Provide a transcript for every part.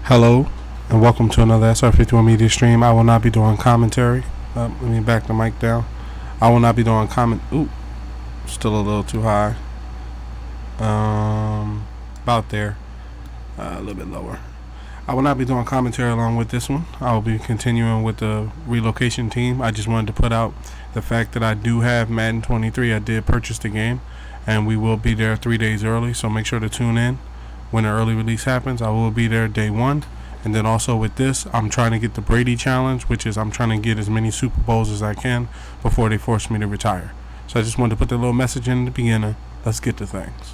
Hello, and welcome to another SR51 Media stream. I will not be doing commentary. Let me back the mic down. I will not be doing comment. Ooh, still a little too high. About there. A little bit lower. I will not be doing commentary along with this one. I will be continuing with the relocation team. I just wanted to put out the fact that I do have Madden 23. I did purchase the game, and we will be there 3 days early, so make sure to tune in when the early release happens. I will be there day one. And then also with this, I'm trying to get the Brady challenge, which is I'm trying to get as many Super Bowls as I can before they force me to retire. So I just wanted to put that little message in the beginning. Let's get to things.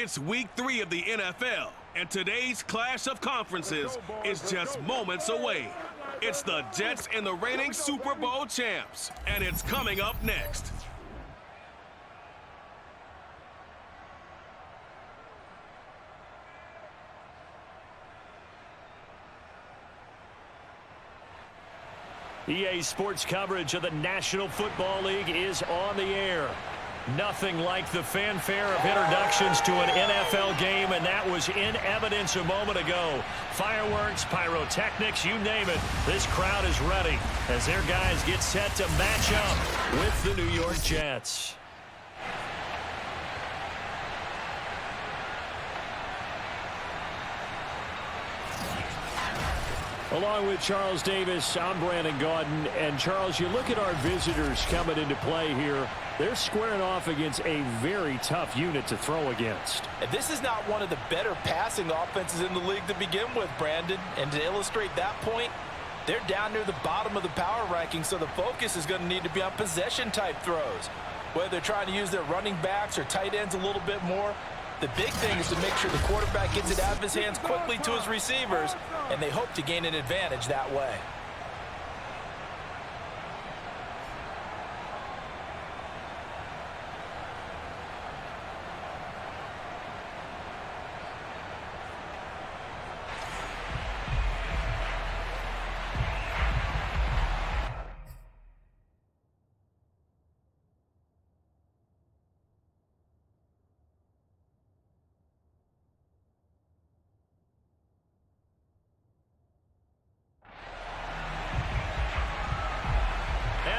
It's week 3 of the NFL, and today's clash of conferences is just moments away. It's the Jets and the reigning Super Bowl champs, and it's coming up next. EA Sports coverage of the National Football League is on the air. Nothing like the fanfare of introductions to an NFL game, and that was in evidence a moment ago. Fireworks, pyrotechnics, you name it. This crowd is ready as their guys get set to match up with the New York Jets. Along with Charles Davis, I'm Brandon Gaudin. And, Charles, you look at our visitors coming into play here. They're squaring off against a very tough unit to throw against. And this is not one of the better passing offenses in the league to begin with, Brandon. And to illustrate that point, they're down near the bottom of the power ranking, so the focus is going to need to be on possession-type throws. Whether they're trying to use their running backs or tight ends a little bit more, the big thing is to make sure the quarterback gets it out of his hands quickly to his receivers, and they hope to gain an advantage that way.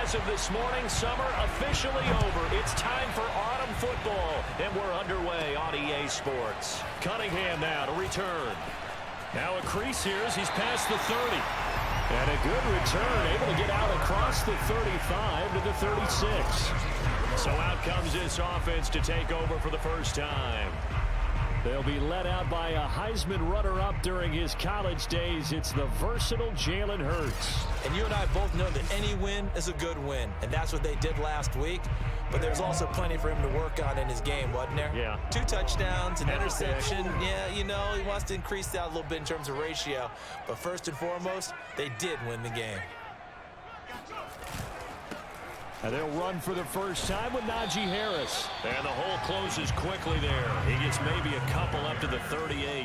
As of this morning, summer officially over. It's time for autumn football, and we're underway on EA Sports. Cunningham now to return. Now a crease here as he's past the 30. And a good return, able to get out across the 35 to the 36. So out comes this offense to take over for the first time. They'll be led out by a Heisman runner-up during his college days. It's the versatile Jalen Hurts. And you and I both know that any win is a good win, and that's what they did last week. But there's also plenty for him to work on in his game, wasn't there? Yeah. 2 touchdowns, an interception. Yeah, you know, he wants to increase that a little bit in terms of ratio. But first and foremost, they did win the game. And they'll run for the first time with Najee Harris. And the hole closes quickly there. He gets maybe a couple up to the 38.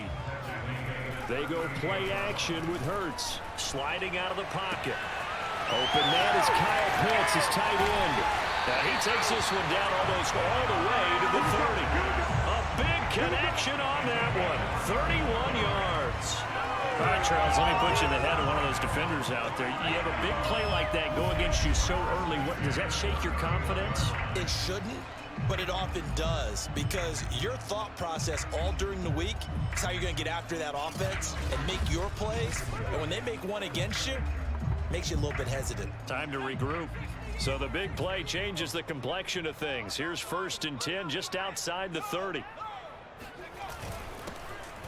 They go play action with Hurts. Sliding out of the pocket. Open man is Kyle Pitts, his tight end. Now he takes this one down almost all the way to the 30. A big connection on that one. 31 yards. All right, Charles, let me put you in the head of one of those defenders out there. You have a big play like that go against you so early. Does that shake your confidence? It shouldn't, but it often does, because your thought process all during the week is how you're going to get after that offense and make your plays. And when they make one against you, it makes you a little bit hesitant. Time to regroup. So the big play changes the complexion of things. Here's 1st and 10 just outside the 30.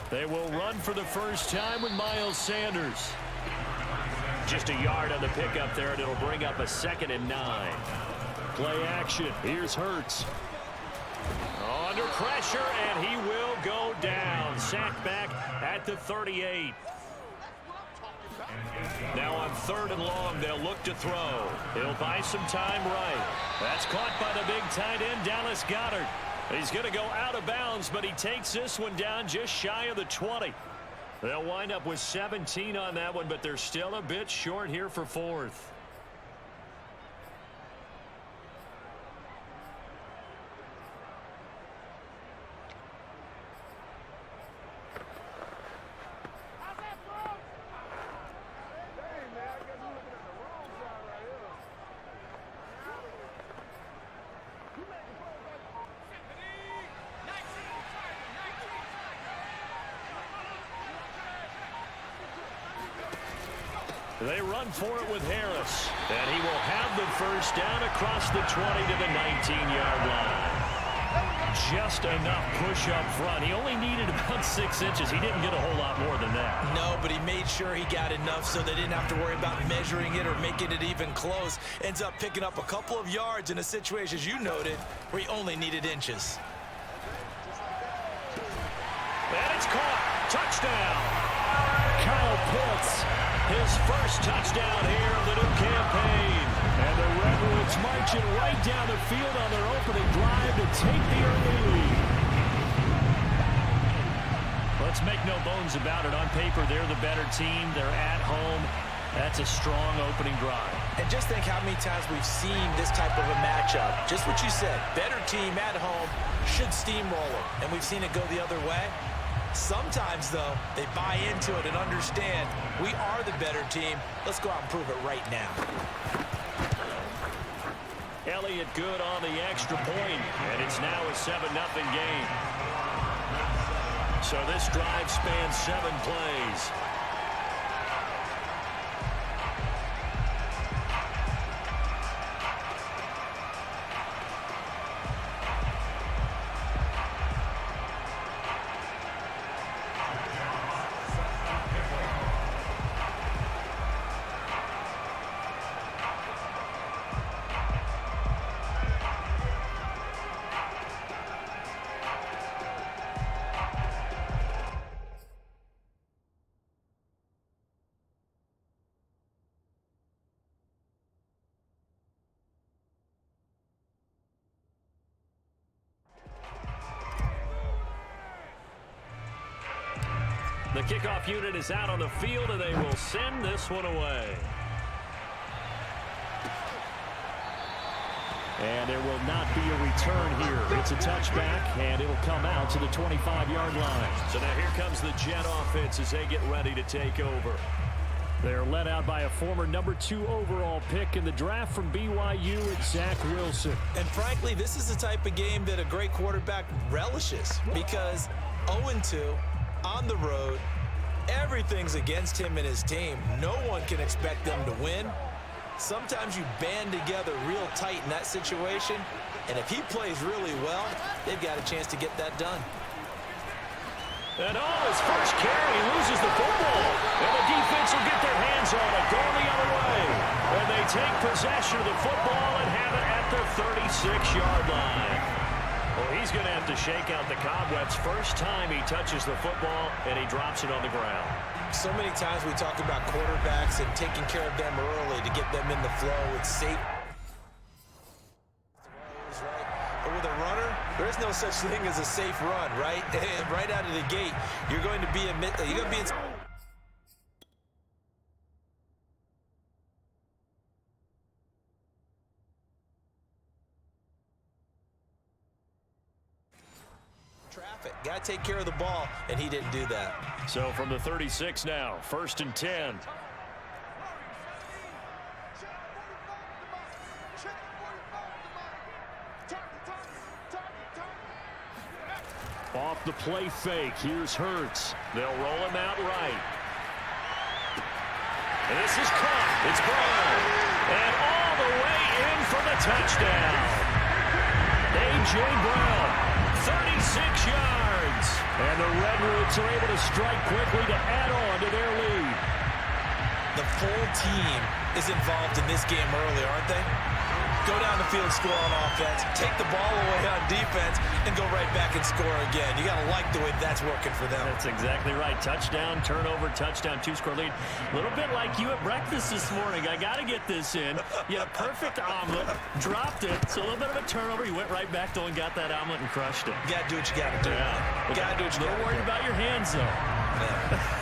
They will run for the first time with Miles Sanders. Just a yard on the pickup there, and it'll bring up a 2nd and 9. Play action. Here's Hurts. Under pressure, and he will go down. Sacked back at the 38. Now on 3rd and long, they'll look to throw. He'll buy some time right. That's caught by the big tight end, Dallas Goedert. He's going to go out of bounds, but he takes this one down just shy of the 20. They'll wind up with 17 on that one, but they're still a bit short here for 4th. They run for it with Harris. And he will have the first down across the 20 to the 19-yard line. Just enough push up front. He only needed about 6 inches. He didn't get a whole lot more than that. No, but he made sure he got enough so they didn't have to worry about measuring it or making it even close. Ends up picking up a couple of yards in a situation, as you noted, where he only needed inches. And it's caught. Touchdown. Kyle Pitts, his first touchdown here of the new campaign. And the Redwoods marching right down the field on their opening drive to take the early lead. Let's make no bones about it. On paper, they're the better team. They're at home. That's a strong opening drive. And just think how many times we've seen this type of a matchup. Just what you said, better team at home should steamroll them. And we've seen it go the other way. Sometimes, though, they buy into it and understand we are the better team. Let's go out and prove it right now. Elliott good on the extra point, and it's now a 7-0 game. So this drive spans 7 plays. The kickoff unit is out on the field, and they will send this one away. And there will not be a return here. It's a touchback, and it'll come out to the 25-yard line. So now here comes the Jet offense as they get ready to take over. They're led out by a former number 2 overall pick in the draft from BYU, it's Zach Wilson. And frankly, this is the type of game that a great quarterback relishes because 0-2 on the road, everything's against him and his team. No one can expect them to win. Sometimes you band together real tight in that situation, and if he plays really well, they've got a chance to get that done. And his first carry, loses the football. And the defense will get their hands on it, going the other way. And they take possession of the football and have it at the 36-yard line. Well, he's going to have to shake out the cobwebs. First time he touches the football, and he drops it on the ground. So many times we talk about quarterbacks and taking care of them early to get them in the flow. It's safe. But with a runner, there is no such thing as a safe run, right? Right out of the gate, you're going to be in. Traffic. Got to take care of the ball, and he didn't do that. So from the 36 now, 1st and 10. Off the play fake, here's Hurts. They'll roll him out right. And this is caught. It's Brown. And all the way in for the touchdown. A.J. Brown, 36 yards. And the Redwoods are able to strike quickly to add on to their lead. The full team is involved in this game early, aren't they? Go down the field, score on offense, take the ball away on defense, and go right back and score again. You got to like the way that's working for them. That's exactly right. Touchdown, turnover, touchdown, 2-score lead. A little bit like you at breakfast this morning. I got to get this in. You had a perfect omelet, dropped it, so a little bit of a turnover. You went right back, though, and got that omelet and crushed it. You got to do what you got to do. Yeah. You got to do what you got to do. Don't worry about your hands, though. Yeah.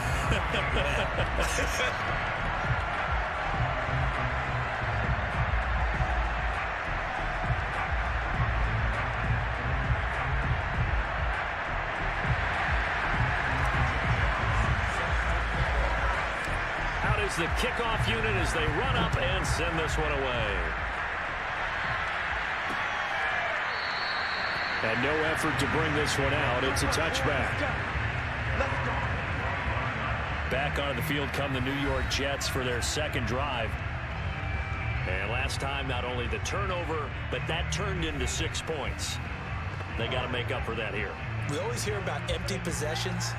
The kickoff unit as they run up and send this one away. And no effort to bring this one out. It's a touchback. Back onto the field come the New York Jets for their second drive. And last time, not only the turnover, but that turned into 6 points. They got to make up for that here. We always hear about empty possessions,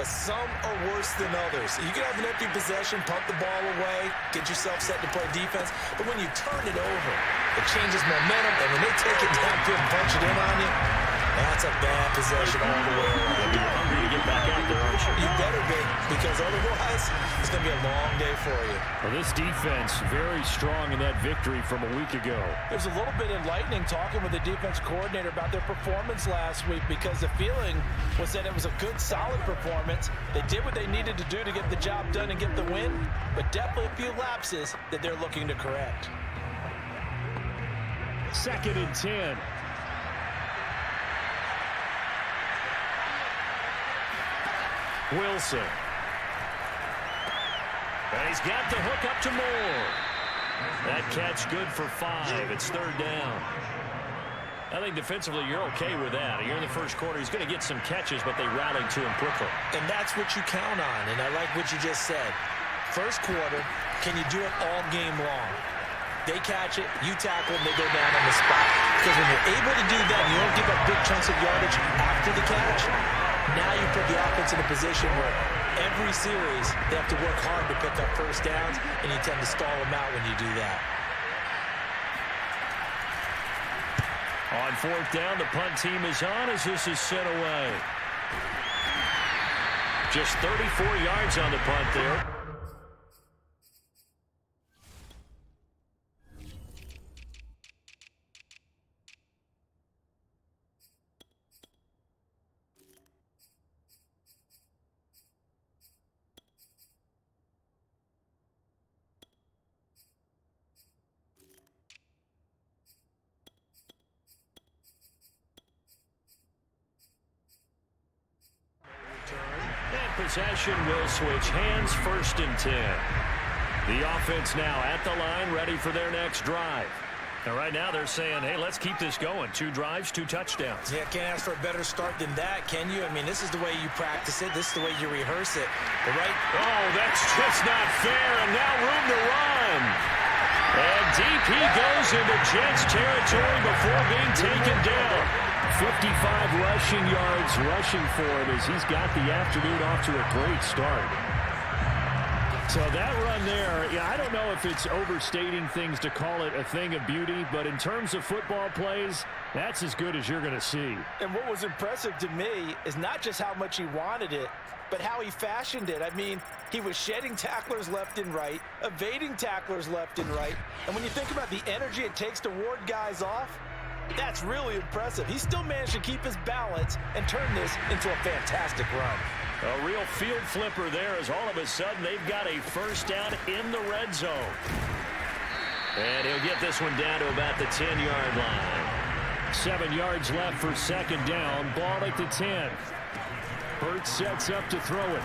but some are worse than others. You can have an empty possession, pump the ball away, get yourself set to play defense, but when you turn it over, it changes momentum, and when they take it downfield and punch it in on you, that's a bad possession all the way around. You're hungry to get right back out there, aren't you? You better be, because otherwise it's going to be a long day for you. Well, this defense very strong in that victory from a week ago. It was a little bit enlightening talking with the defense coordinator about their performance last week, because the feeling was that it was a good, solid performance. They did what they needed to do to get the job done and get the win, but definitely a few lapses that they're looking to correct. 2nd and 10. Wilson. And he's got the hook up to Moore. That catch good for 5. It's 3rd down. I think defensively you're okay with that. Here in the first quarter, he's going to get some catches, but they rallied to him quickly. And that's what you count on, and I like what you just said. First quarter, can you do it all game long? They catch it, you tackle them, they go down on the spot. Because when you're able to do that, you don't give up big chunks of yardage after the catch. Now you put the offense in a position where every series they have to work hard to pick up first downs, and you tend to stall them out when you do that. On 4th down, the punt team is on as this is sent away. Just 34 yards on the punt there. Possession will switch hands. 1st and 10. The offense now at the line, ready for their next drive. And right now they're saying, hey, let's keep this going. 2 drives, 2 touchdowns. Yeah, can't ask for a better start than that, can you? I mean, this is the way you practice it. This is the way you rehearse it. But right? Oh, that's just not fair. And now room to run. And deep he goes into Jets territory before being taken down. 55 rushing yards rushing for him as he's got the afternoon off to a great start. So that run there, yeah, I don't know if it's overstating things to call it a thing of beauty, but in terms of football plays, that's as good as you're going to see. And what was impressive to me is not just how much he wanted it, but how he fashioned it. I mean, he was shedding tacklers left and right, evading tacklers left and right. And when you think about the energy it takes to ward guys off, that's really impressive. He still managed to keep his balance and turn this into a fantastic run. A real field flipper there as all of a sudden they've got a first down in the red zone. And he'll get this one down to about the 10-yard line. 7 yards left for 2nd down. Ball at the 10. Burt sets up to throw it.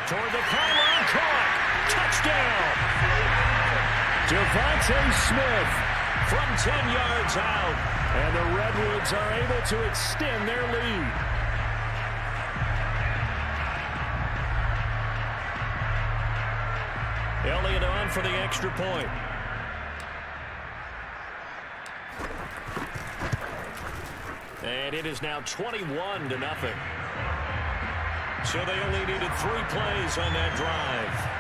Toward the pylon, caught. Touchdown. Devontae Smith from 10 yards out. And the Redwoods are able to extend their lead. Elliott on for the extra point. And it is now 21-0. So they only needed 3 plays on that drive.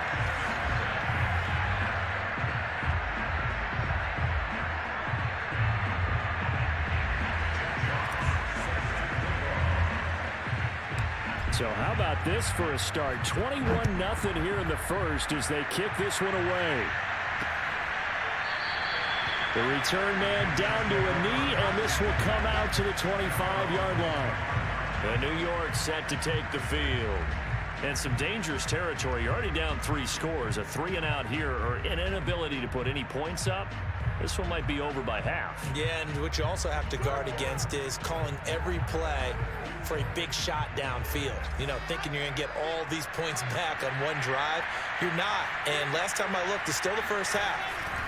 So how about this for a start? 21-0 here in the first as they kick this one away. The return man down to a knee, and this will come out to the 25-yard line. And New York set to take the field. And some dangerous territory. You're already down 3 scores. A 3-and-out here, or an inability to put any points up. This one might be over by half. Yeah, and what you also have to guard against is calling every play for a big shot downfield. You know, thinking you're going to get all these points back on one drive. You're not. And last time I looked, it's still the first half.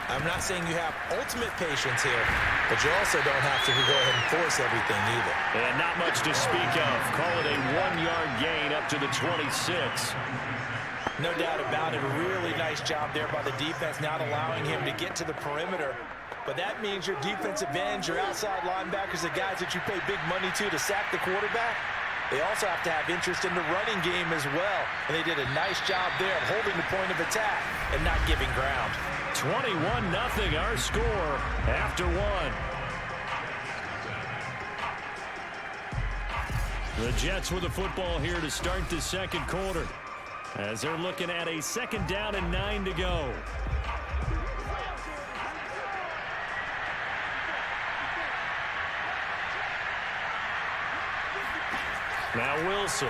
I'm not saying you have ultimate patience here, but you also don't have to go ahead and force everything either. And not much to speak of. Call it a 1-yard gain up to the 26. No doubt about it. A really nice job there by the defense, not allowing him to get to the perimeter. But that means your defensive ends, your outside linebackers, the guys that you pay big money to sack the quarterback, they also have to have interest in the running game as well. And they did a nice job there of holding the point of attack and not giving ground. 21-0 our score after 1. The Jets with the football here to start the second quarter, as they're looking at a 2nd down and 9 to go. Now Wilson.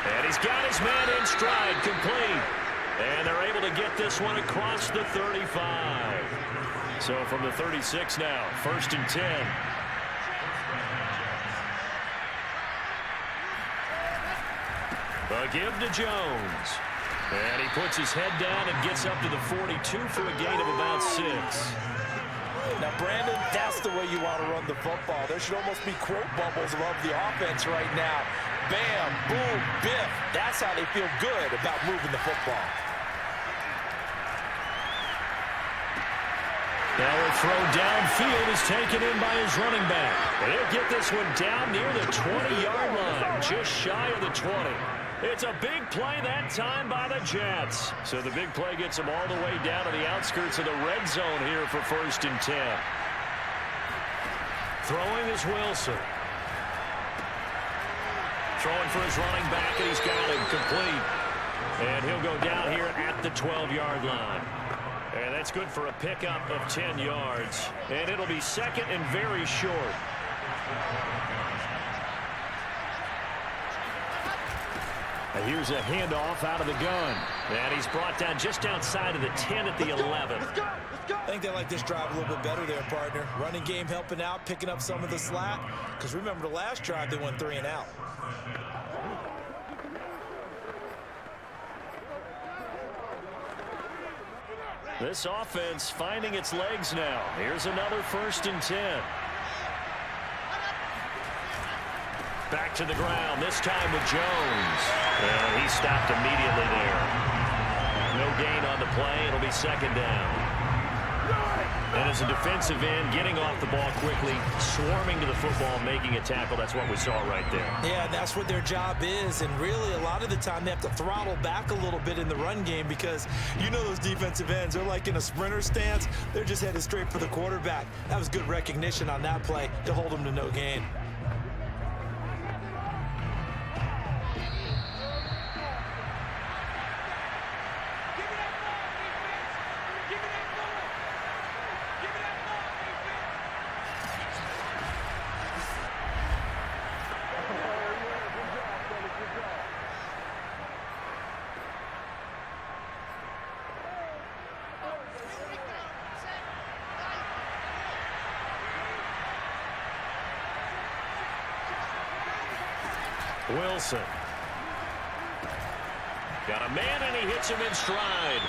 And he's got his man in stride, complete. And they're able to get this one across the 35. So from the 36 now, 1st and 10. A give to Jones. And he puts his head down and gets up to the 42 for a gain of about 6. Now, Brandon, that's the way you want to run the football. There should almost be quote bubbles above the offense right now. Bam, boom, biff. That's how they feel good about moving the football. Now a throw downfield is taken in by his running back. And he'll get this one down near the 20-yard line, just shy of the 20. It's a big play that time by the Jets. So the big play gets them all the way down to the outskirts of the red zone here for 1st and 10. Throwing is Wilson. Throwing for his running back, and he's got him complete. And he'll go down here at the 12-yard line. And that's good for a pickup of 10 yards. And it'll be 2nd and very short. And here's a handoff out of the gun. And he's brought down just outside of the 10 at the 11. I think they like this drive a little bit better there, partner. Running game helping out, picking up some of the slack. Because remember the last drive, they went 3 and out. This offense finding its legs now. Here's another 1st and 10. Back to the ground, this time with Jones. And he stopped immediately there. No gain on the play. It'll be 2nd down. And as a defensive end, getting off the ball quickly, swarming to the football, making a tackle. That's what we saw right there. Yeah, and that's what their job is. And really, a lot of the time, they have to throttle back a little bit in the run game because you know those defensive ends, they're like in a sprinter stance. They're just headed straight for the quarterback. That was good recognition on that play to hold them to no gain. Wilson. Got a man, and he hits him in stride.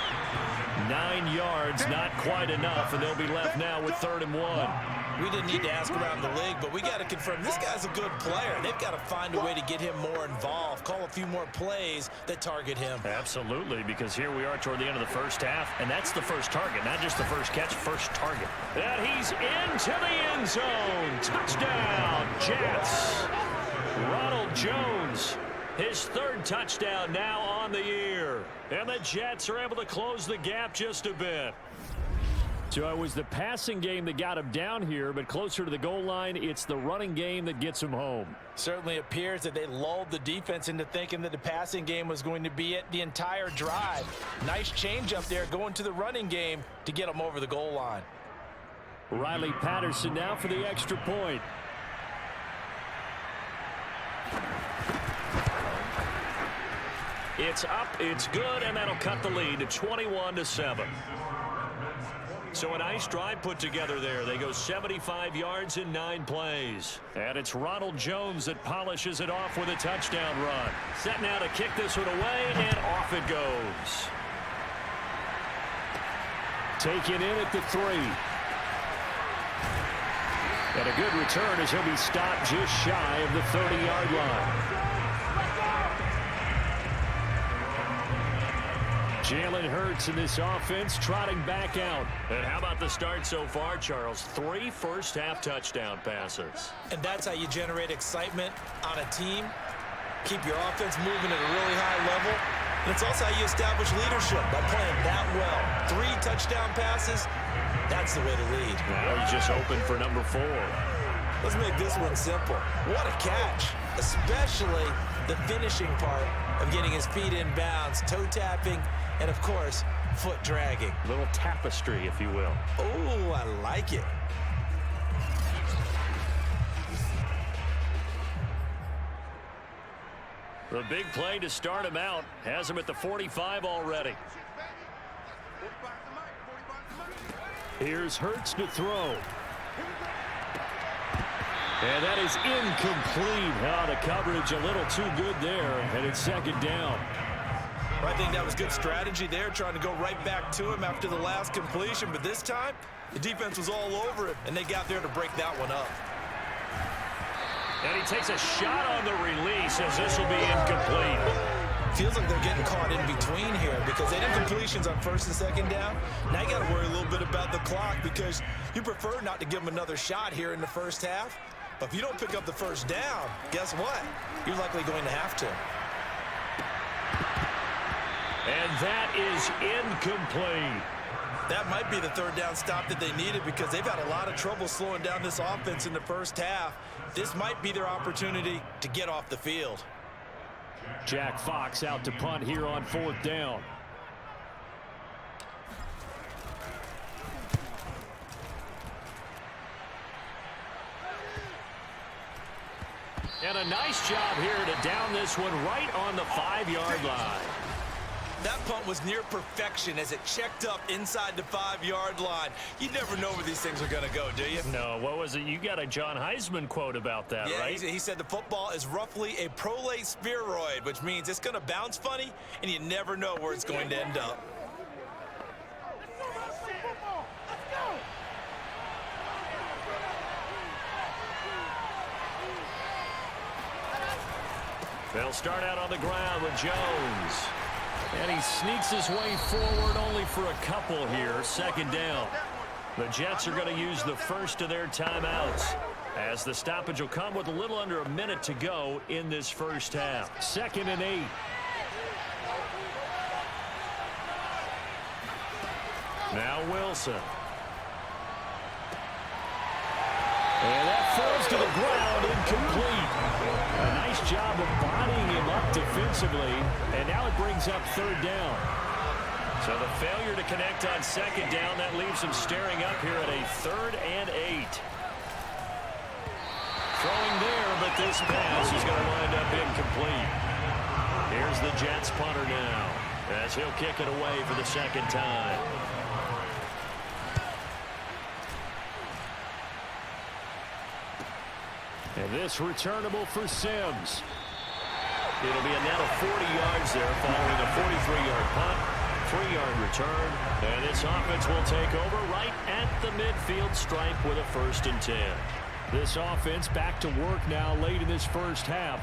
9 yards, not quite enough, and they'll be left now with 3rd and 1. We didn't need to ask around the league, but we got to confirm this guy's a good player. They've got to find a way to get him more involved, call a few more plays that target him. Absolutely, because here we are toward the end of the first half, and that's the first target, not just the first catch, first target. And he's into the end zone. Touchdown, Jets. Ronald Jones, his 3rd touchdown now on the year. And the Jets are able to close the gap just a bit. So it was the passing game that got him down here, but closer to the goal line, it's the running game that gets him home. Certainly appears that they lulled the defense into thinking that the passing game was going to be it the entire drive. Nice change up there going to the running game to get them over the goal line. Riley Patterson now for the extra point. It's up, it's good, and that'll cut the lead to 21-7. So a nice drive put together there. They go 75 yards in 9 plays. And it's Ronald Jones that polishes it off with a touchdown run. Set now to kick this one away, and off it goes. Taken in at the 3. And a good return as he'll be stopped just shy of the 30-yard line. Jalen Hurts in this offense trotting back out. And how about the start so far, Charles? 3 first-half touchdown passes. And that's how you generate excitement on a team. Keep your offense moving at a really high level. And it's also how you establish leadership by playing that well. 3 touchdown passes, that's the way to lead. Now he's just open for number 4. Let's make this one simple. What a catch, especially the finishing part of getting his feet in bounds, toe tapping, and of course, foot dragging. A little tapestry, if you will. Oh, I like it. The big play to start him out has him at the 45 already. Here's Hurts to throw. And that is incomplete. The coverage a little too good there, and it's second down. I think that was good strategy there, trying to go right back to him after the last completion. But this time, the defense was all over it, and they got there to break that one up. And he takes a shot on the release as this will be incomplete. Feels like they're getting caught in between here because they did completions on first and second down. Now you got to worry a little bit about the clock because you prefer not to give them another shot here in the first half. But if you don't pick up the first down, guess what? You're likely going to have to. And that is incomplete. That might be the third down stop that they needed because they've had a lot of trouble slowing down this offense in the first half. This might be their opportunity to get off the field. Jack Fox out to punt here on fourth down. And a nice job here to down this one right on the 5-yard line. That punt was near perfection as it checked up inside the 5-yard line. You never know where these things are going to go, do you? No, what was it? You got a John Heisman quote about that, right? He said the football is roughly a prolate spheroid, which means it's going to bounce funny, and you never know where it's going to end up. They'll start out on the ground with Jones. And he sneaks his way forward only for a couple here. Second down. The Jets are going to use the first of their timeouts as the stoppage will come with a little under a minute to go in this first half. 2nd and 8. Now Wilson. And that falls to the ground, incomplete. A nice job of bodying him up defensively, and now it brings up third down. So the failure to connect on second down, that leaves him staring up here at a 3rd and 8. Throwing there, but this pass is going to wind up incomplete. Here's the Jets punter now, as he'll kick it away for the second time. And this returnable for Sims. It'll be a net of 40 yards there following a 43-yard punt, 3-yard return. And this offense will take over right at the midfield stripe with a 1st and 10. This offense back to work now late in this first half.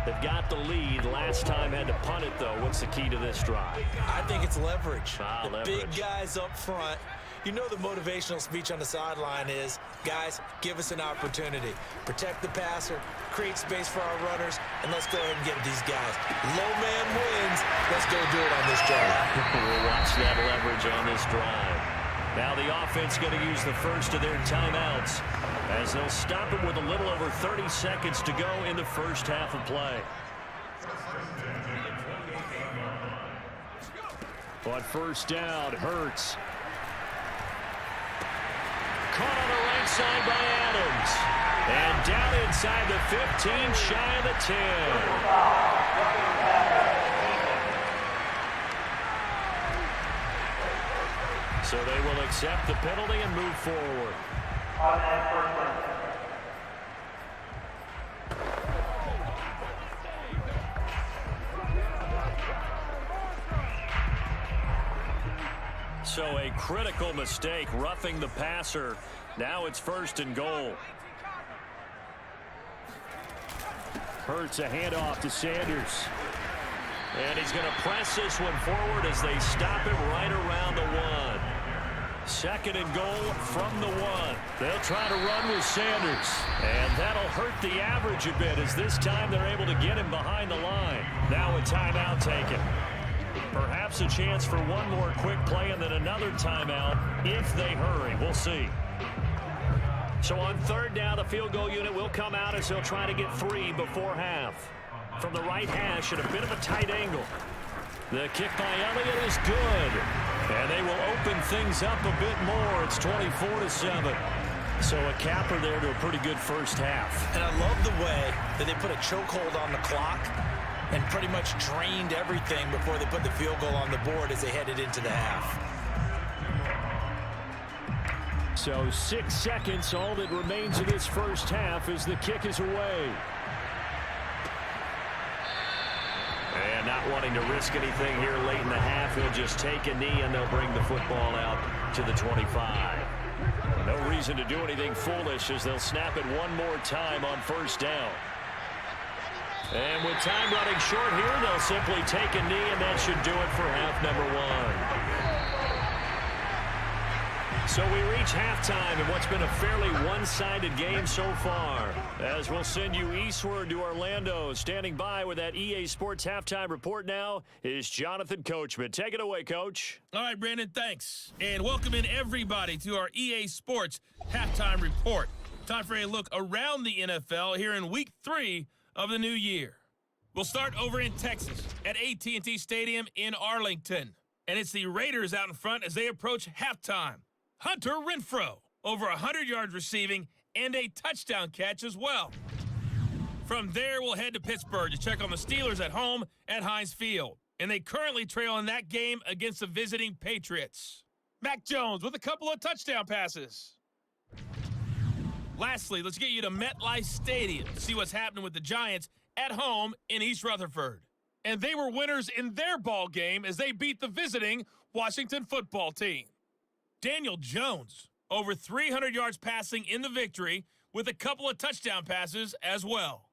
They've got the lead. Last time had to punt it, though. What's the key to this drive? I think it's leverage. Leverage. Big guys up front. You know the motivational speech on the sideline is, guys, give us an opportunity. Protect the passer, create space for our runners, and let's go ahead and get these guys. Low man wins. Let's go do it on this drive. We'll watch that leverage on this drive. Now the offense going to use the first of their timeouts as they'll stop it with a little over 30 seconds to go in the first half of play. On first down, Hurts. Caught on the right side by Adams. And down inside the 15, shy of the 10. So they will accept the penalty and move forward. So a critical mistake, roughing the passer. Now it's 1st and goal. Hurts a handoff to Sanders. And he's going to press this one forward as they stop him right around the 1. 2nd and goal from the 1. They'll try to run with Sanders. And that'll hurt the average a bit as this time they're able to get him behind the line. Now a timeout taken. Perhaps a chance for one more quick play and then another timeout if they hurry. We'll see. So on third down, the field goal unit will come out as they'll try to get 3 before half. From the right hash at a bit of a tight angle. The kick by Elliott is good. And they will open things up a bit more. It's 24-7. So a capper there to a pretty good first half. And I love the way that they put a chokehold on the clock and pretty much drained everything before they put the field goal on the board as they headed into the half. So 6 seconds, all that remains of this first half as the kick is away. And not wanting to risk anything here late in the half, he'll just take a knee and they'll bring the football out to the 25. No reason to do anything foolish as they'll snap it one more time on first down. And with time running short here, they'll simply take a knee, and that should do it for half number 1. So we reach halftime in what's been a fairly one-sided game so far. As we'll send you eastward to Orlando. Standing by with that EA Sports halftime report now is Jonathan Coachman. Take it away, Coach. All right, Brandon, thanks. And welcome in everybody to our EA Sports halftime report. Time for a look around the NFL here in week 3 of the new year. We'll start over in Texas at AT&T Stadium in Arlington. And it's the Raiders out in front as they approach halftime. Hunter Renfrow, over 100 yards receiving and a touchdown catch as well. From there, we'll head to Pittsburgh to check on the Steelers at home at Heinz Field. And they currently trail in that game against the visiting Patriots. Mac Jones with a couple of touchdown passes. Lastly, let's get you to MetLife Stadium to see what's happening with the Giants at home in East Rutherford. And they were winners in their ball game as they beat the visiting Washington football team. Daniel Jones, over 300 yards passing in the victory with a couple of touchdown passes as well.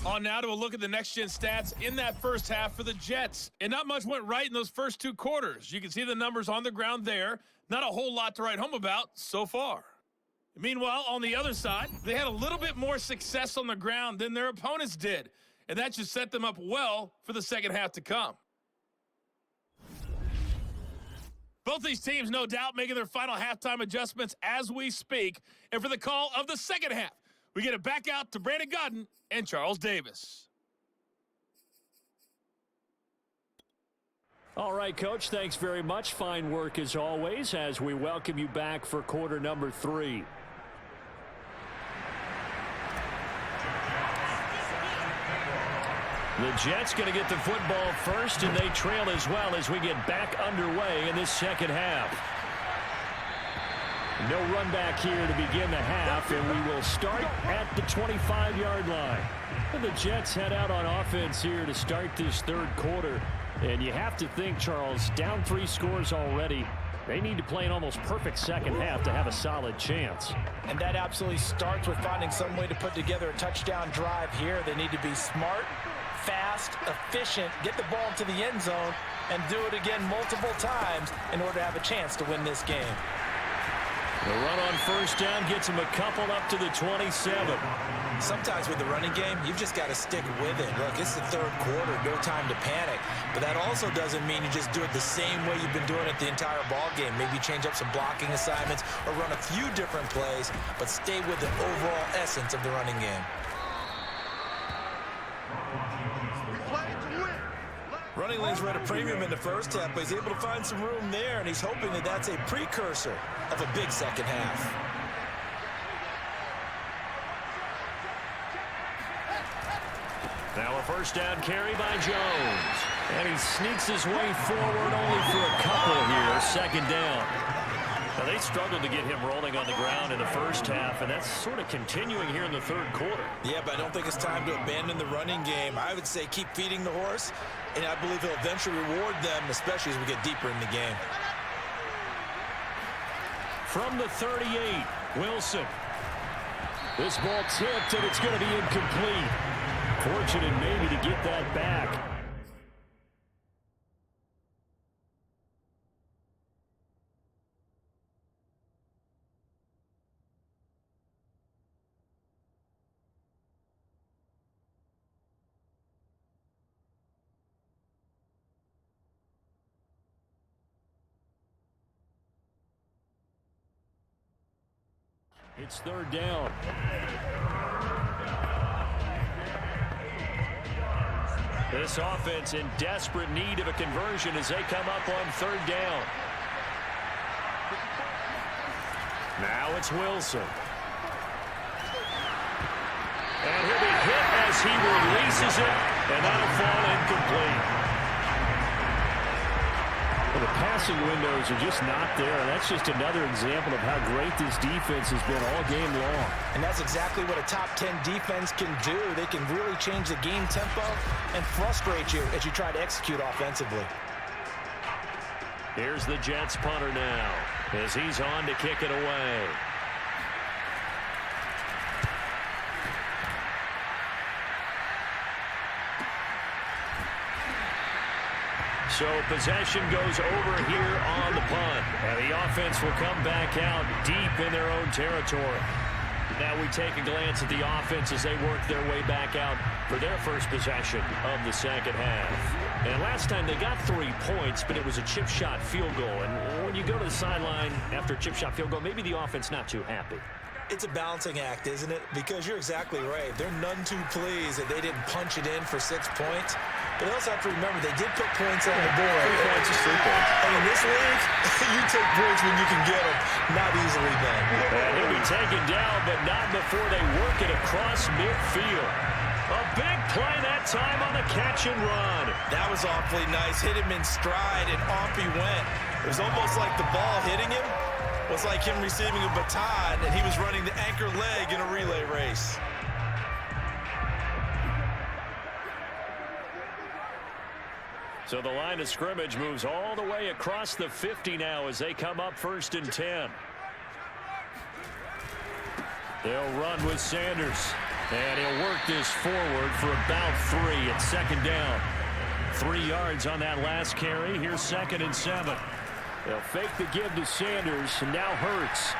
On now to a look at the next-gen stats in that first half for the Jets. And not much went right in those first 2 quarters. You can see the numbers on the ground there. Not a whole lot to write home about so far. Meanwhile, on the other side, they had a little bit more success on the ground than their opponents did. And that should set them up well for the second half to come. Both these teams, no doubt, making their final halftime adjustments as we speak. And for the call of the second half, we get it back out to Brandon Godden and Charles Davis. All right, Coach, thanks very much. Fine work as always as we welcome you back for quarter number 3. The Jets going to get the football first, and they trail as well as we get back underway in this second half. No run back here to begin the half, and we will start at the 25-yard line. And the Jets head out on offense here to start this third quarter. And you have to think, Charles, down 3 scores already. They need to play an almost perfect second half to have a solid chance. And that absolutely starts with finding some way to put together a touchdown drive here. They need to be smart, fast, efficient, get the ball into the end zone, and do it again multiple times in order to have a chance to win this game. The run on first down gets him a couple up to the 27. Sometimes with the running game, you've just got to stick with it. Look, it's the third quarter, no time to panic. But that also doesn't mean you just do it the same way you've been doing it the entire ball game. Maybe change up some blocking assignments or run a few different plays, but stay with the overall essence of the running game. Running lanes were at a premium in the first half, but he's able to find some room there, and he's hoping that that's a precursor of a big second half. Now a first down carry by Jones. And he sneaks his way forward only for a couple here. Second down. Now they struggled to get him rolling on the ground in the first half, and that's sort of continuing here in the third quarter. Yeah, but I don't think it's time to abandon the running game. I would say keep feeding the horse, and I believe he'll eventually reward them, especially as we get deeper in the game. From the 38, Wilson. This ball tipped, and it's going to be incomplete. Fortunate maybe to get that back. It's third down. This offense in desperate need of a conversion as they come up on third down. Now it's Wilson. And he'll be hit as he releases it, and that'll fall incomplete. Well, the passing windows are just not there, and that's just another example of how great this defense has been all game long. And that's exactly what a top 10 defense can do. They can really change the game tempo and frustrate you as you try to execute offensively. Here's the Jets punter now as he's on to kick it away. So possession goes over here on the punt. And the offense will come back out deep in their own territory. Now we take a glance at the offense as they work their way back out for their first possession of the second half. And last time they got 3 points, but it was a chip shot field goal. And when you go to the sideline after a chip shot field goal, maybe the offense not too happy. It's a balancing act, isn't it? Because you're exactly right. They're none too pleased that they didn't punch it in for 6 points. But they also have to remember they did put points on the board. 3 points is 3 points. And in this league, you take points when you can get them. Not easily done. And he'll be taken down, but not before they work it across midfield. A big play that time on the catch and run. That was awfully nice. Hit him in stride, and off he went. It was almost like the ball hitting him was like him receiving a baton, and he was running the anchor leg in a relay race. So the line of scrimmage moves all the way across the 50 now as they come up 1st and 10. They'll run with Sanders. And he'll work this forward for about 3 at second down. 3 yards on that last carry. Here's 2nd and 7. They'll fake the give to Sanders, and now Hurts.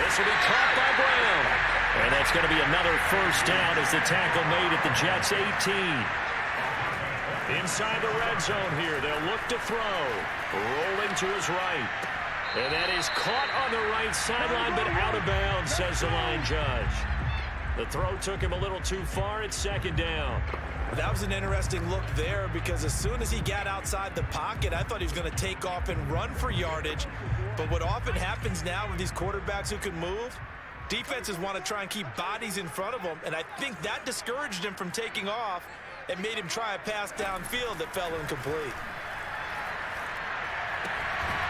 This will be caught by Brown. And that's going to be another first down as the tackle made at the Jets' 18. Inside the red zone here, they'll look to throw. Rolling to his right. And that is caught on the right sideline, but out of bounds, says the line judge. The throw took him a little too far. It's 2nd down. That was an interesting look there because as soon as he got outside the pocket, I thought he was going to take off and run for yardage. But what often happens now with these quarterbacks who can move, defenses want to try and keep bodies in front of them, and I think that discouraged him from taking off and made him try a pass downfield that fell incomplete.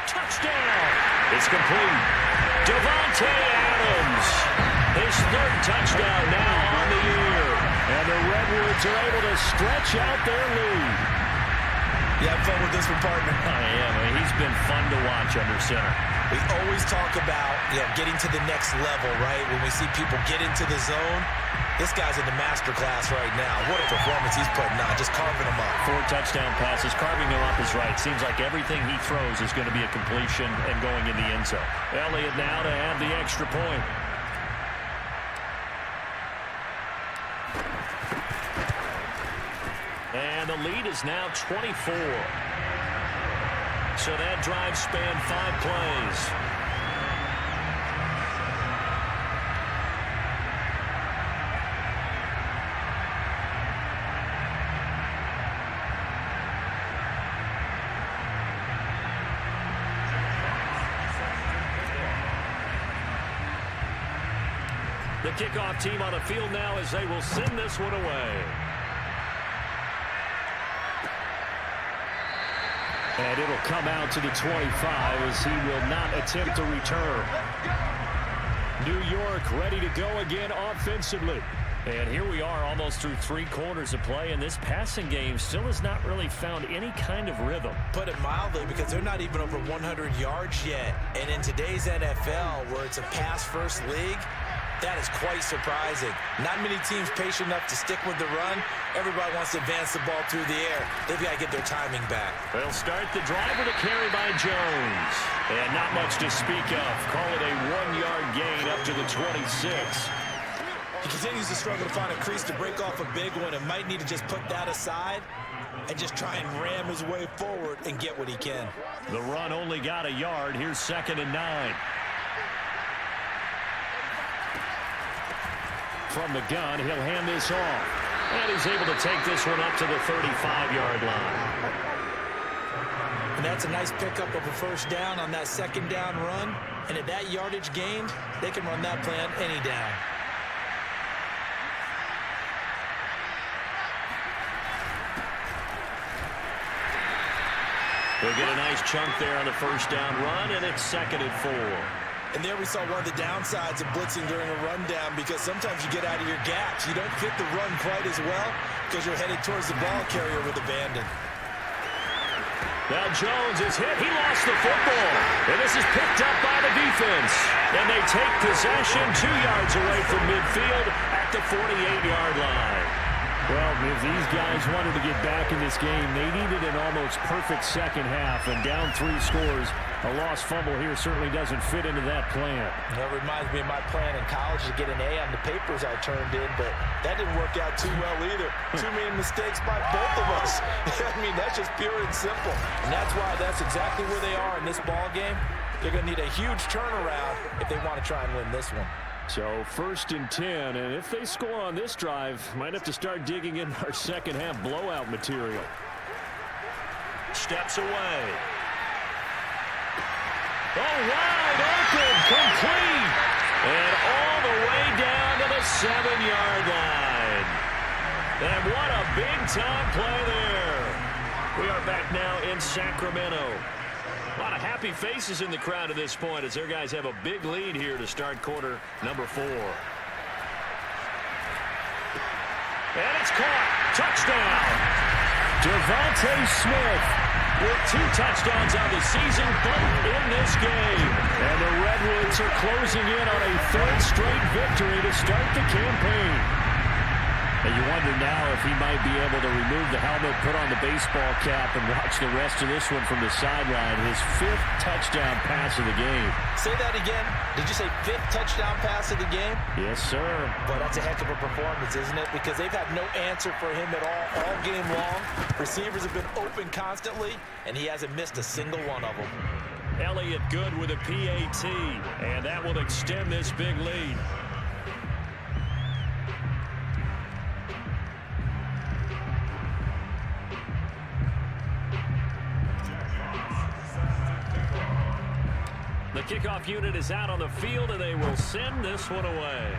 Touchdown! It's complete. Davante Adams, his 3rd touchdown now on the year. And the Redwoods are able to stretch out their lead. You have fun with this one, partner? I am. He's been fun to watch under center. We always talk about getting to the next level, right? When we see people get into the zone, this guy's in the master class right now. What a performance he's putting on, just carving them up. 4 touchdown passes, carving them up is right. Seems like everything he throws is going to be a completion and going in the end zone. Elliott now to have the extra point. And the lead is now 24. So that drive spanned 5 plays. The kickoff team on the field now as they will send this one away. And it'll come out to the 25 as he will not attempt to return. New York ready to go again offensively. And here we are almost through 3 quarters of play, and this passing game still has not really found any kind of rhythm. Put it mildly, because they're not even over 100 yards yet. And in today's NFL, where it's a pass-first league, that is quite surprising. Not many teams patient enough to stick with the run. Everybody wants to advance the ball through the air. They've got to get their timing back. They'll start the drive with a carry by Jones. And not much to speak of. Call it a 1-yard gain up to the 26. He continues to struggle to find a crease to break off a big one and might need to just put that aside and just try and ram his way forward and get what he can. The run only got a yard. Here's 2nd and 9. from the gun. He'll hand this off. And he's able to take this one up to the 35-yard line. And that's a nice pickup of a first down on that second down run. And at that yardage gained, they can run that play on any down. They'll get a nice chunk there on the first down run, and it's 2nd and 4. And there we saw one of the downsides of blitzing during a rundown, because sometimes you get out of your gaps. You don't fit the run quite as well because you're headed towards the ball carrier with abandon. Now Jones is hit. He lost the football. And this is picked up by the defense. And they take possession 2 yards away from midfield at the 48-yard line. Well, if these guys wanted to get back in this game, they needed an almost perfect second half. And down 3 scores, a lost fumble here certainly doesn't fit into that plan. That reminds me of my plan in college to get an A on the papers I turned in, but that didn't work out too well either. Too many mistakes by both of us. I mean, that's just pure and simple. And that's why that's exactly where they are in this ball game. They're going to need a huge turnaround if they want to try and win this one. So 1st and 10, and if they score on this drive, might have to start digging in our second half blowout material. Steps away. Oh, wide open, complete, and all the way down to the 7-yard line. And what a big-time play there. We are back now in Sacramento. A lot of happy faces in the crowd at this point as their guys have a big lead here to start quarter number 4. And it's caught. Touchdown. Devontae Smith with 2 touchdowns on the season, both in this game. And the Redwoods are closing in on a 3rd straight victory to start the campaign. And you wonder now if he might be able to remove the helmet, put on the baseball cap, and watch the rest of this one from the sideline. His 5th touchdown pass of the game. Say that again. Did you say 5th touchdown pass of the game? Yes, sir. But that's a heck of a performance, isn't it? Because they've had no answer for him at all game long. Receivers have been open constantly, and he hasn't missed a single one of them. Elliott good with a PAT, and that will extend this big lead. The kickoff unit is out on the field, and they will send this one away.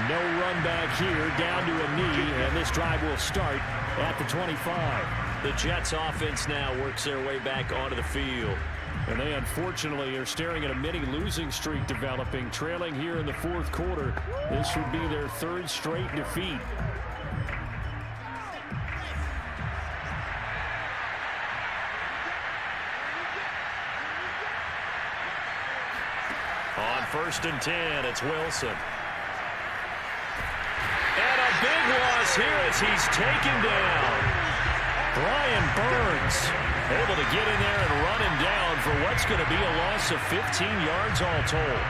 No run back here, down to a knee, and this drive will start at the 25. The Jets offense now works their way back onto the field. And they unfortunately are staring at a mini losing streak developing, trailing here in the 4th quarter. This would be their 3rd straight defeat. On 1st and 10, it's Wilson. And a big loss here as he's taken down. Brian Burns able to get in there and run him down for what's going to be a loss of 15 yards all told.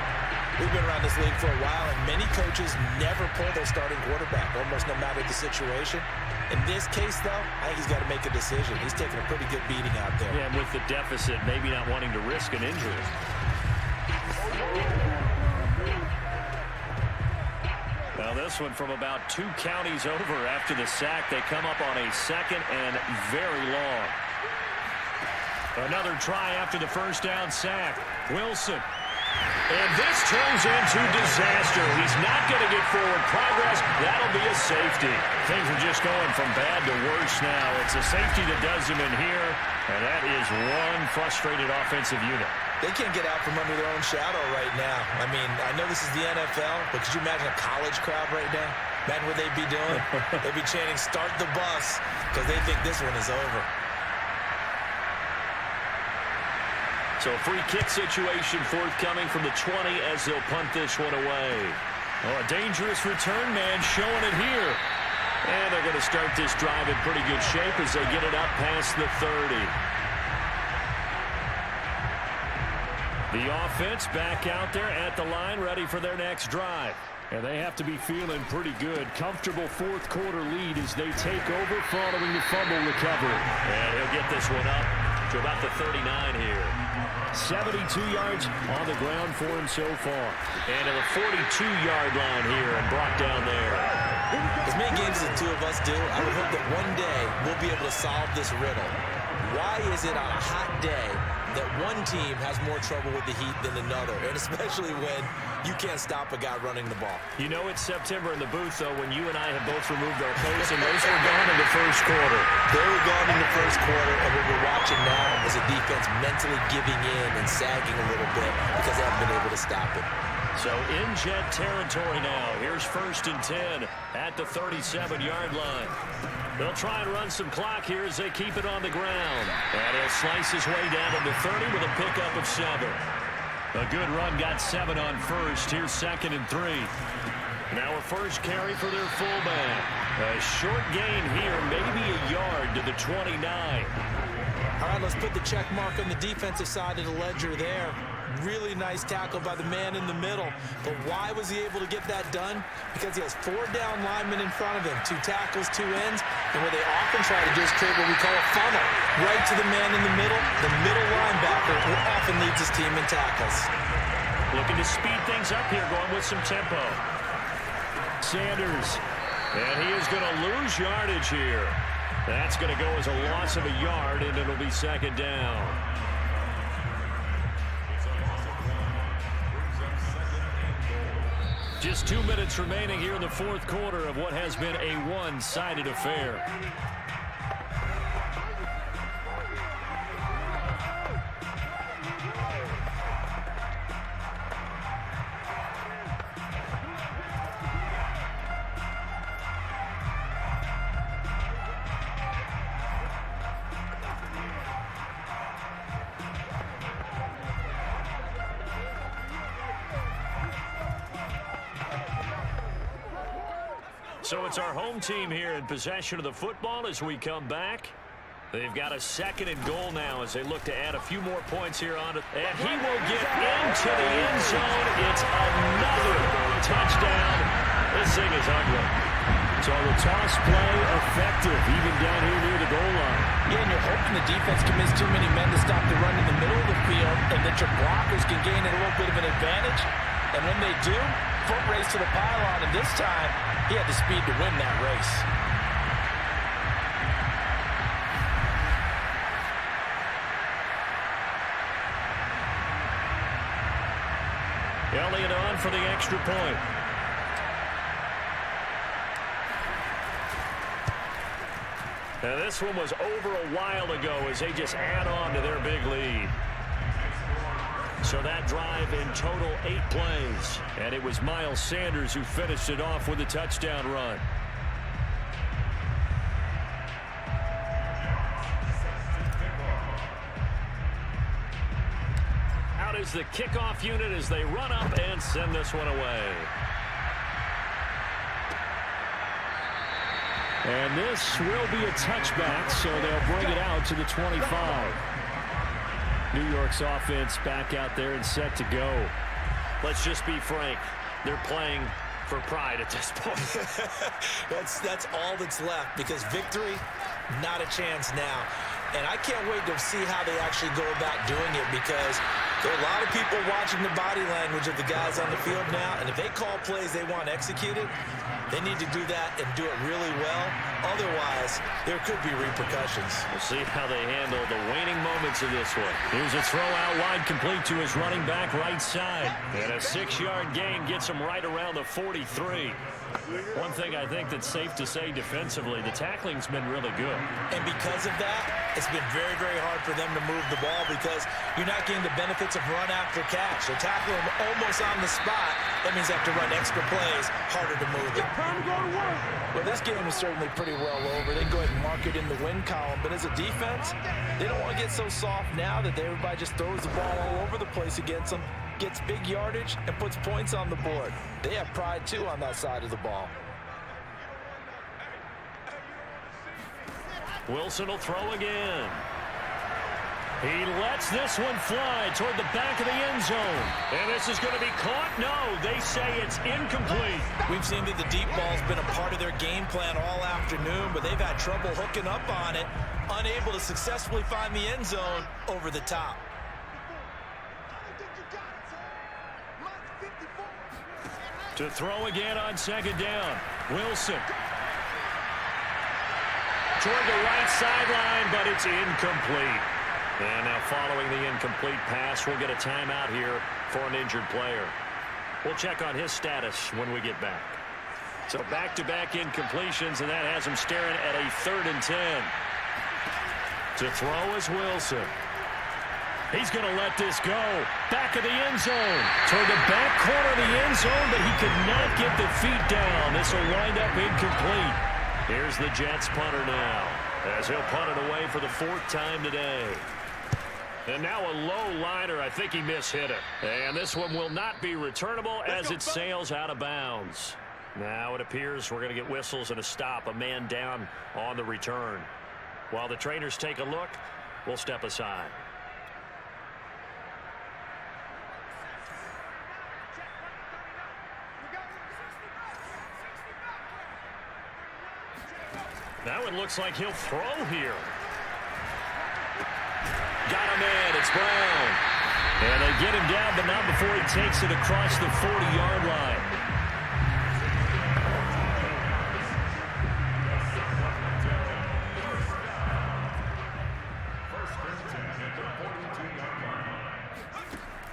We've been around this league for a while, and many coaches never pull their starting quarterback, almost no matter the situation. In this case, though, I think he's got to make a decision. He's taking a pretty good beating out there. Yeah, and with the deficit, maybe not wanting to risk an injury. Now this one from about 2 counties over after the sack. They come up on a 2nd and very long. Another try after the first down sack. Wilson. And this turns into disaster. He's not going to get forward progress. That'll be a safety. Things are just going from bad to worse now. It's a safety that does him in here, and that is one frustrated offensive unit. They can't get out from under their own shadow right now. I mean, I know this is the NFL, but could you imagine a college crowd right now? Imagine what they'd be doing. They'd be chanting, "Start the bus," because they think this one is over. So a free kick situation forthcoming from the 20 as they'll punt this one away. Oh, a dangerous return man showing it here. And they're going to start this drive in pretty good shape as they get it up past the 30. The offense back out there at the line, ready for their next drive. And they have to be feeling pretty good. Comfortable 4th quarter lead as they take over following the fumble recovery. And he'll get this one up to about the 39 here. 72 yards on the ground for him so far. And to the 42-yard line here and brought down there. As many games as the two of us do, I would hope that one day we'll be able to solve this riddle. Why is it on a hot day that one team has more trouble with the heat than another, and especially when you can't stop a guy running the ball? You know it's September in the booth, though, when you and I have both removed our coats, and those were gone in the first quarter. They were gone in the first quarter, and what we're watching now is a defense mentally giving in and sagging a little bit because they haven't been able to stop it. So in jet territory now. Here's 1st and 10 at the 37-yard line. They'll try and run some clock here as they keep it on the ground. And he'll slice his way down to the 30 with a pickup of 7. A good run, got 7 on first. Here's 2nd and 3. Now a first carry for their fullback. A short gain here, maybe a yard to the 29. All right, let's put the check mark on the defensive side of the ledger there. Really nice tackle by the man in the middle. But why was he able to get that done? Because he has 4 down linemen in front of him, 2 tackles, 2 ends, and what they often try to do is create what we call a funnel right to the man in the middle. The middle linebacker who often leads his team in tackles. Looking to speed things up here, going with some tempo. Sanders, and he is going to lose yardage here. That's going to go as a loss of a yard, and it'll be 2nd down. Just 2 minutes remaining here in the 4th quarter of what has been a one-sided affair. So it's our home team here in possession of the football as we come back. They've got a 2nd and goal now as they look to add a few more points here on it. And he will get into the end zone. It's another touchdown. This thing is ugly. So the toss play effective even down here near the goal line. Yeah, and you're hoping the defense commits too many men to stop the run in the middle of the field and that your blockers can gain a little bit of an advantage. And when they do, foot race to the pylon, and this time he had the speed to win that race. Elliott on for the extra point. Now this one was over a while ago as they just add on to their big lead. So that drive in total 8 plays. And it was Miles Sanders who finished it off with a touchdown run. Out is the kickoff unit as they run up and send this one away. And this will be a touchback, so they'll bring it out to the 25. New York's offense back out there and set to go. Let's just be frank. They're playing for pride at this point. That's all that's left because victory, not a chance now. And I can't wait to see how they actually go about doing it because there are a lot of people watching the body language of the guys on the field now. And if they call plays they want executed, they need to do that and do it really well. Otherwise, there could be repercussions. We'll see how they handle the waning moments of this one. Here's a throw out wide complete to his running back right side. And a 6-yard gain gets him right around the 43. One thing I think that's safe to say defensively, the tackling's been really good. And because of that, it's been very, very hard for them to move the ball because you're not getting the benefits of run after catch. They're tackling them almost on the spot. That means they have to run extra plays, harder to move it. Well, this game is certainly pretty well over. They can go ahead and mark it in the win column. But as a defense, they don't want to get so soft now that everybody just throws the ball all over the place against them, gets big yardage, and puts points on the board. They have pride, too, on that side of the ball. Wilson will throw again. He lets this one fly toward the back of the end zone. And this is going to be caught? No, they say it's incomplete. We've seen that the deep ball's been a part of their game plan all afternoon, but they've had trouble hooking up on it, unable to successfully find the end zone over the top. To throw again on second down. Wilson. Toward the right sideline, but it's incomplete. And now following the incomplete pass, we'll get a timeout here for an injured player. We'll check on his status when we get back. So back-to-back incompletions, and that has him staring at a 3rd and 10. To throw is Wilson. He's going to let this go. Back of the end zone. Toward the back corner of the end zone, but he could not get the feet down. This will wind up incomplete. Here's the Jets punter now, as he'll punt it away for the 4th time today. And now a low liner. I think he mishit it. And this one will not be returnable as it sails out of bounds. Now it appears we're going to get whistles and a stop. A man down on the return. While the trainers take a look, we'll step aside. That one looks like he'll throw here. Got him in. It's Brown. And they get him down, but not before he takes it across the 40-yard line.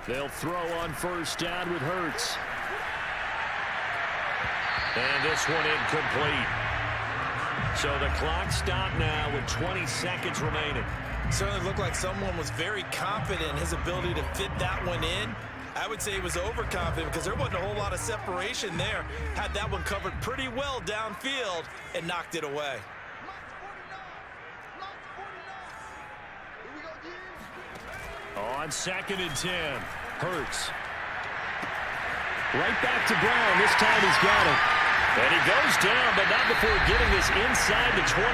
They'll throw on first down with Hurts. And this one incomplete. So the clock stopped now with 20 seconds remaining. Certainly looked like someone was very confident in his ability to fit that one in. I would say he was overconfident because there wasn't a whole lot of separation there. Had that one covered pretty well downfield and knocked it away. On 2nd and 10, Hurts. Right back to Brown. This time he's got it. And he goes down, but not before getting this inside the 25.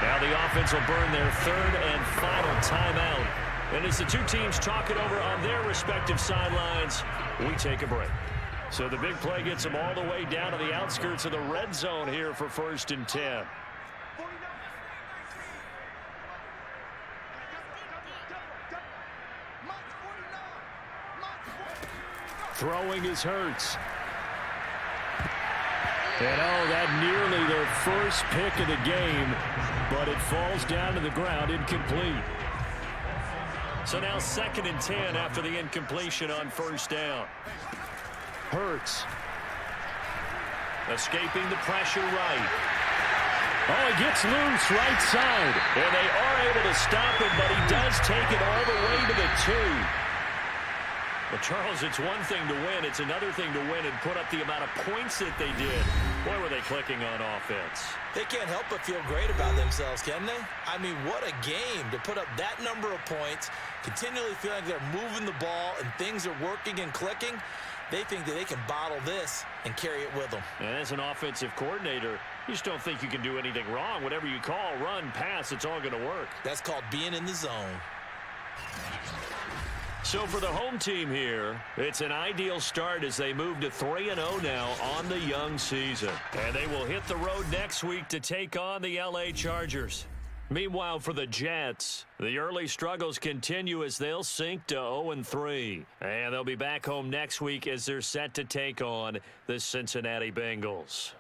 Now the offense will burn their 3rd and final timeout. And as the two teams talk it over on their respective sidelines, we take a break. So the big play gets them all the way down to the outskirts of the red zone here for 1st and 10. Throwing is Hurts. And that nearly their first pick of the game, but it falls down to the ground incomplete. So now 2nd and 10 after the incompletion on first down. Hurts. Escaping the pressure right. Oh, he gets loose right side. And they are able to stop him, but he does take it all the way to the 2. Well, Charles, it's one thing to win. It's another thing to win and put up the amount of points that they did. Boy, were they clicking on offense. They can't help but feel great about themselves, can they? I mean, what a game to put up that number of points, continually feeling like they're moving the ball and things are working and clicking. They think that they can bottle this and carry it with them. And as an offensive coordinator, you just don't think you can do anything wrong. Whatever you call, run, pass, it's all going to work. That's called being in the zone. So for the home team here, it's an ideal start as they move to 3-0 now on the young season. And they will hit the road next week to take on the LA Chargers. Meanwhile, for the Jets, the early struggles continue as they'll sink to 0-3. And they'll be back home next week as they're set to take on the Cincinnati Bengals.